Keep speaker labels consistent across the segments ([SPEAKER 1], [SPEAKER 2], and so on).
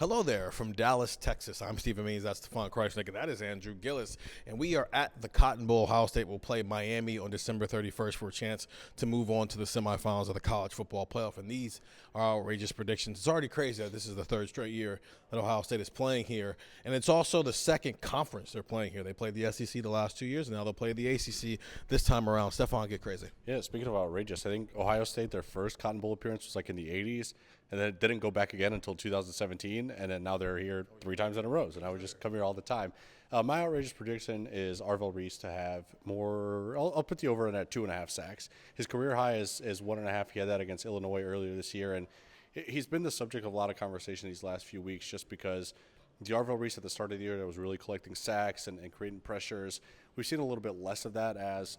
[SPEAKER 1] Hello there from Dallas, Texas. I'm Stephen Means. That's Stefan Krajisnik, and that is Andrew Gillis. And we are at the Cotton Bowl. Ohio State will play Miami on December 31st for a chance to move on to the semifinals of the college football playoff. And these are outrageous predictions. It's already crazy that this is the third straight year that Ohio State is playing here. And it's also the second conference they're playing here. They played the SEC the last 2 years, and now they'll play the ACC this time around. Stefan, get crazy.
[SPEAKER 2] Yeah, speaking of outrageous, I think Ohio State, their first Cotton Bowl appearance was like in the 80s, and then it didn't go back again until 2017, and then now they're here 3 times in a row, and I would just come here all the time. My outrageous prediction is Arvell Reese to have more. I'll put the over in at 2.5 sacks. His career high is 1.5. He had that against Illinois earlier this year, and he's been the subject of a lot of conversation these last few weeks just because the Arvell Reese at the start of the year that was really collecting sacks and creating pressures. We've seen a little bit less of that as,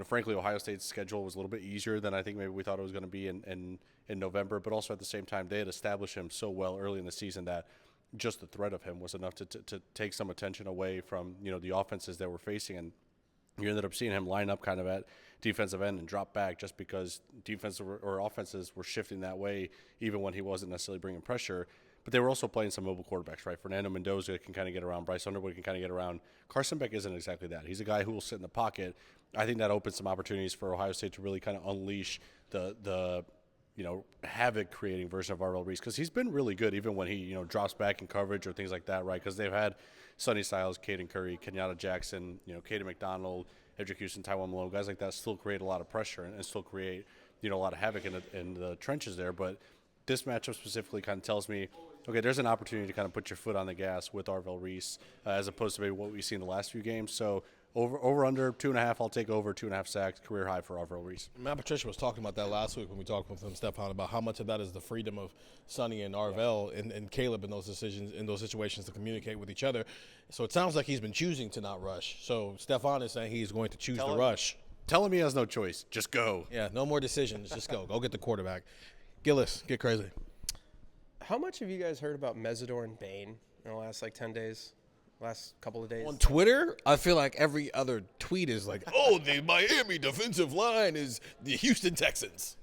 [SPEAKER 2] frankly, Ohio State's schedule was a little bit easier than I think maybe we thought it was going to be in November. But also at the same time, they had established him so well early in the season that just the threat of him was enough to take some attention away from, the offenses that we're facing. And you ended up seeing him line up kind of at defensive end and drop back just because defense or offenses were shifting that way, even when he wasn't necessarily bringing pressure. But they were also playing some mobile quarterbacks, right? Fernando Mendoza can kind of get around. Bryce Underwood can kind of get around. Carson Beck isn't exactly that. He's a guy who will sit in the pocket. I think that opens some opportunities for Ohio State to really kind of unleash the havoc-creating version of Arvell Reese, because he's been really good even when he, drops back in coverage or things like that, right? Because they've had Sonny Styles, Caden Curry, Kenyatta Jackson, Caden McDonald, Edric Houston, Tywone Malone, guys like that still create a lot of pressure and still create, a lot of havoc in the trenches there. But this matchup specifically kind of tells me, okay, there's an opportunity to kind of put your foot on the gas with Arvell Reese as opposed to maybe what we've seen the last few games. So over under 2.5, I'll take over 2.5 sacks, career high for Arvell Reese.
[SPEAKER 1] Matt Patricia was talking about that last week when we talked with him, Stefan, about how much of that is the freedom of Sonny and Arvell and Caleb in those situations to communicate with each other. So it sounds like he's been choosing to not rush. So Stefan is saying he's going to choose to rush.
[SPEAKER 2] Tell him he has no choice. Just go.
[SPEAKER 1] Yeah, no more decisions. Just go. Go get the quarterback. Gillis, get crazy.
[SPEAKER 3] How much have you guys heard about Mesidor and Bain in the last 10 days? Last couple of days?
[SPEAKER 1] On Twitter, I feel like every other tweet is like, oh, the Miami defensive line is the Houston Texans.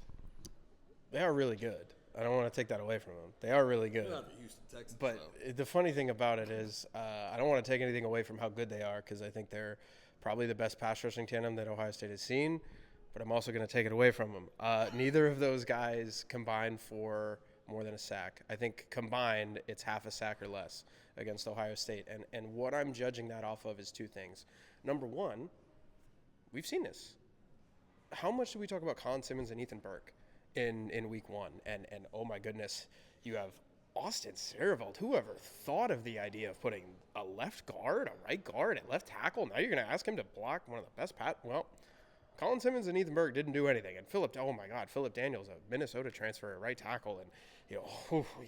[SPEAKER 3] They are really good. I don't want to take that away from them. They are really good.
[SPEAKER 1] They're not the Houston Texans,
[SPEAKER 3] but the funny thing about it is I don't want to take anything away from how good they are, because I think they're probably the best pass rushing tandem that Ohio State has seen, but I'm also going to take it away from them. Neither of those guys combined for more than a sack. I think combined it's half a sack or less against Ohio State. And what I'm judging that off of is 2 things. Number one, we've seen this. How much do we talk about Colin Simmons and Ethan Burke in week 1? And oh my goodness, you have Austin Saravel. Whoever thought of the idea of putting a left guard, a right guard, and left tackle? Now you're going to ask him to block one of the best well, Colin Simmons and Ethan Burke didn't do anything. And Philip Daniels, a Minnesota transfer at right tackle, and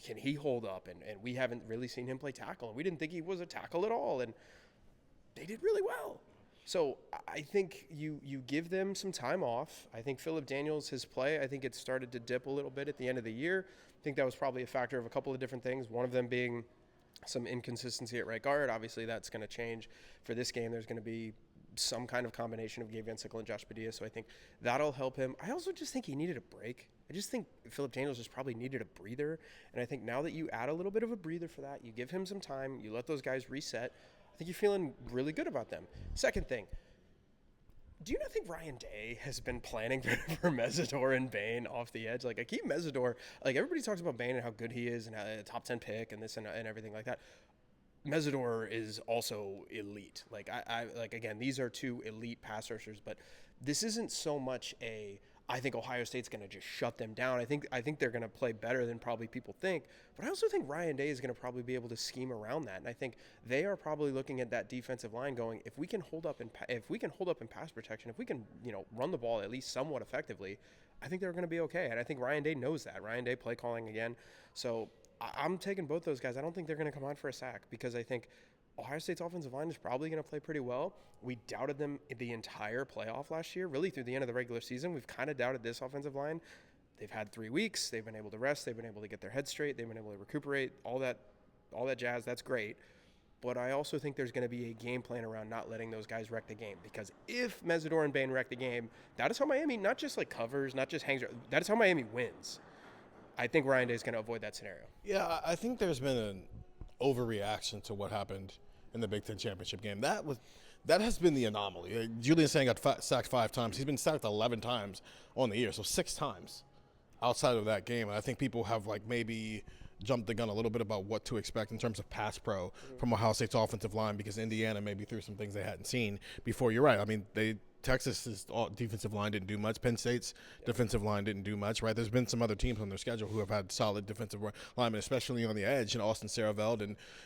[SPEAKER 3] can he hold up? And we haven't really seen him play tackle, and we didn't think he was a tackle at all, and they did really well. So I think you give them some time off. I think Philip Daniels, his play, I think it started to dip a little bit at the end of the year. I think that was probably a factor of a couple of different things, one of them being some inconsistency at right guard. Obviously, that's going to change for this game. There's going to be some kind of combination of Gabe Van Sickle and Josh Padilla, so I think that'll help him. I also just think he needed a break. I just think Philip Daniels just probably needed a breather, and I think now that you add a little bit of a breather for that, you give him some time, you let those guys reset, I think you're feeling really good about them. Second thing, do you not think Ryan Day has been planning for Mesidor and Bain off the edge? Akeem Mesidor, everybody talks about Bain and how good he is and a top 10 pick and this and everything like that. Mesidor is also elite. Again, these are 2 elite pass rushers, but this isn't so much I think Ohio State's going to just shut them down. I think they're going to play better than probably people think, but I also think Ryan Day is going to probably be able to scheme around that. And I think they are probably looking at that defensive line going, if we can hold up in pass protection, if we can, run the ball at least somewhat effectively, I think they're going to be okay. And I think Ryan Day knows that. Ryan Day play calling again. So I'm taking both those guys. I don't think they're going to come on for a sack, because I think Ohio State's offensive line is probably going to play pretty well. We doubted them the entire playoff last year, really through the end of the regular season. We've kind of doubted this offensive line. They've had 3 weeks. They've been able to rest. They've been able to get their head straight. They've been able to recuperate, all that jazz. That's great. But I also think there's going to be a game plan around not letting those guys wreck the game, because if Mesidor and Bain wreck the game, that is how Miami not just covers, not just hangs. That is how Miami wins. I think Ryan Day's going to avoid that scenario.
[SPEAKER 1] Yeah, I think there's been an overreaction to what happened in the Big Ten championship game. That has been the anomaly. Julian Sand got sacked 5 times. He's been sacked 11 times on the year, so 6 times outside of that game. And I think people have maybe jumped the gun a little bit about what to expect in terms of pass pro from Ohio State's offensive line, because Indiana maybe threw some things they hadn't seen before. You're right. I mean, Texas's defensive line didn't do much. Penn State's defensive line didn't do much, right? There's been some other teams on their schedule who have had solid defensive linemen, especially on the edge, and Austin Saraveld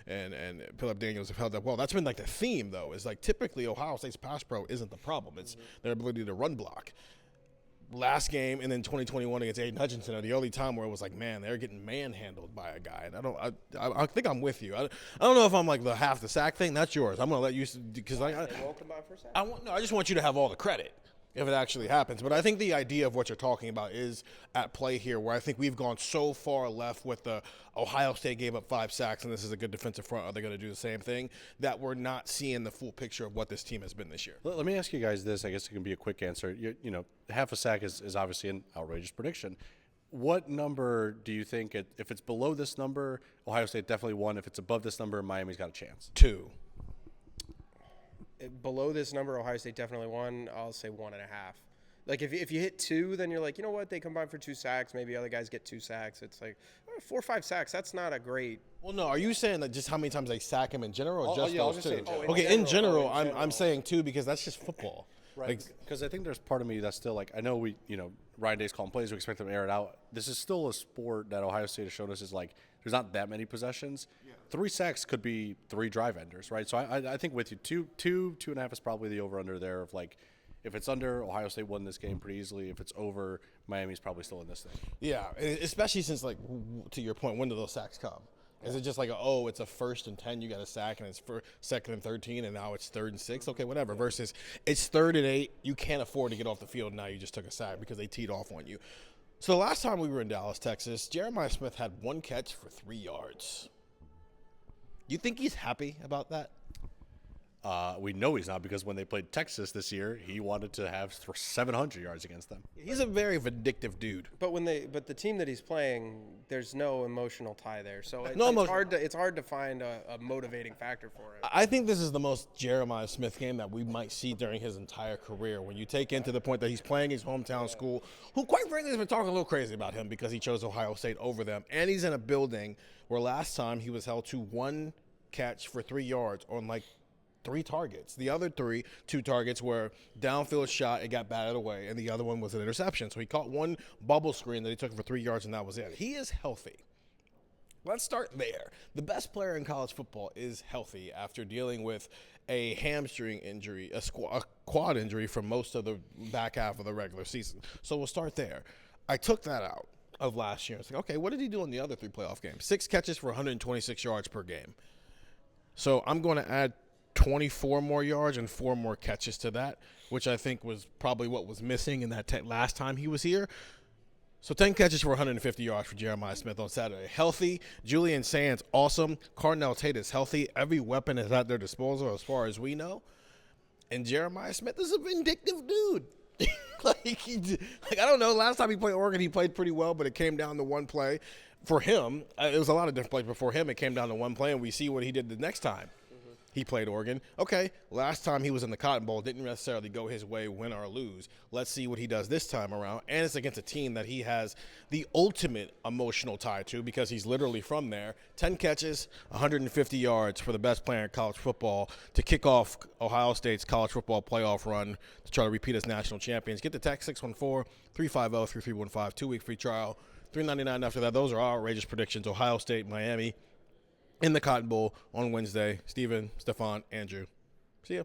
[SPEAKER 1] and Philip Daniels have held up well. That's been the theme, though, is typically Ohio State's pass pro isn't the problem. It's their ability to run block. Last game and then 2021 against Aiden Hutchinson are the only time where it was man, they're getting manhandled by a guy. And I think I'm with you. I don't know if I'm the half the sack thing. That's yours. I'm gonna let you, because I just want you to have all the credit if it actually happens. But I think the idea of what you're talking about is at play here, where I think we've gone so far left with the Ohio State gave up 5 sacks and this is a good defensive front. Are they going to do the same thing? That we're not seeing the full picture of what this team has been this year.
[SPEAKER 2] Let me ask you guys this. I guess it can be a quick answer. You know, half a sack is obviously an outrageous prediction. What number do you think, if it's below this number, Ohio State definitely won? If it's above this number, Miami's got a chance?
[SPEAKER 1] 2.
[SPEAKER 3] Below this number, Ohio State definitely won. I'll say 1.5. If you hit 2, then you're you know what? They combine for 2 sacks. Maybe other guys get 2 sacks. It's 4 or 5 sacks. That's not a great.
[SPEAKER 1] Well, no. Are you saying that just how many times they sack him in general, or just
[SPEAKER 2] I'll
[SPEAKER 1] those
[SPEAKER 2] just
[SPEAKER 1] 2?
[SPEAKER 2] say in general.
[SPEAKER 1] Okay, in general, I'm saying 2 because that's just football.
[SPEAKER 2] Right. Because I think there's part of me that's still I know Ryan Day's calling plays. We expect them to air it out. This is still a sport that Ohio State has shown us is there's not that many possessions. Yeah. 3 sacks could be 3 drive enders, right? So I think with you, 2.5 is probably the over-under there of if it's under, Ohio State won this game pretty easily. If it's over, Miami's probably still in this thing.
[SPEAKER 1] Yeah, especially since, to your point, when do those sacks come? Is it just it's a 1st and 10, you got a sack, and it's for 2nd and 13, and now it's 3rd and 6? Okay, whatever. Versus it's 3rd and 8, you can't afford to get off the field, now you just took a sack because they teed off on you. So the last time we were in Dallas, Texas, Jeremiah Smith had 1 catch for 3 yards. You think he's happy about that?
[SPEAKER 2] We know he's not, because when they played Texas this year, he wanted to have 700 yards against them.
[SPEAKER 1] He's a very vindictive dude.
[SPEAKER 3] But the team that he's playing, there's no emotional tie there. So it's hard to find a motivating factor for it.
[SPEAKER 1] I think this is the most Jeremiah Smith game that we might see during his entire career, when you take into the point that he's playing his hometown school, who quite frankly has been talking a little crazy about him because he chose Ohio State over them. And he's in a building where last time he was held to 1 catch for 3 yards on 3 targets. The other 2 targets were downfield shot, it got batted away, and the other one was an interception. So he caught 1 bubble screen that he took for 3 yards, and that was it. He is healthy. Let's start there. The best player in college football is healthy after dealing with a hamstring injury, a quad injury for most of the back half of the regular season. So we'll start there. I took that out of last year. It's okay, what did he do in the other 3 playoff games? 6 catches for 126 yards per game. So I'm going to add 24 more yards and 4 more catches to that, which I think was probably what was missing in that last time he was here. So 10 catches for 150 yards for Jeremiah Smith on Saturday. Healthy. Julian Sands, awesome. Cardinal Tate is healthy. Every weapon is at their disposal as far as we know. And Jeremiah Smith is a vindictive dude. I don't know. Last time he played Oregon, he played pretty well, but it came down to 1 play. For him, it was a lot of different plays before him. It came down to 1 play, and we see what he did the next time he played Oregon. Okay, last time he was in the Cotton Bowl, didn't necessarily go his way, win or lose. Let's see what he does this time around. And it's against a team that he has the ultimate emotional tie to, because he's literally from there. 10 catches, 150 yards for the best player in college football to kick off Ohio State's college football playoff run to try to repeat as national champions. Get the text 614-350-3315, 2-week free trial, $3.99 after that. Those are our outrageous predictions. Ohio State, Miami in the Cotton Bowl on Wednesday. Stefan, Andrew. See ya.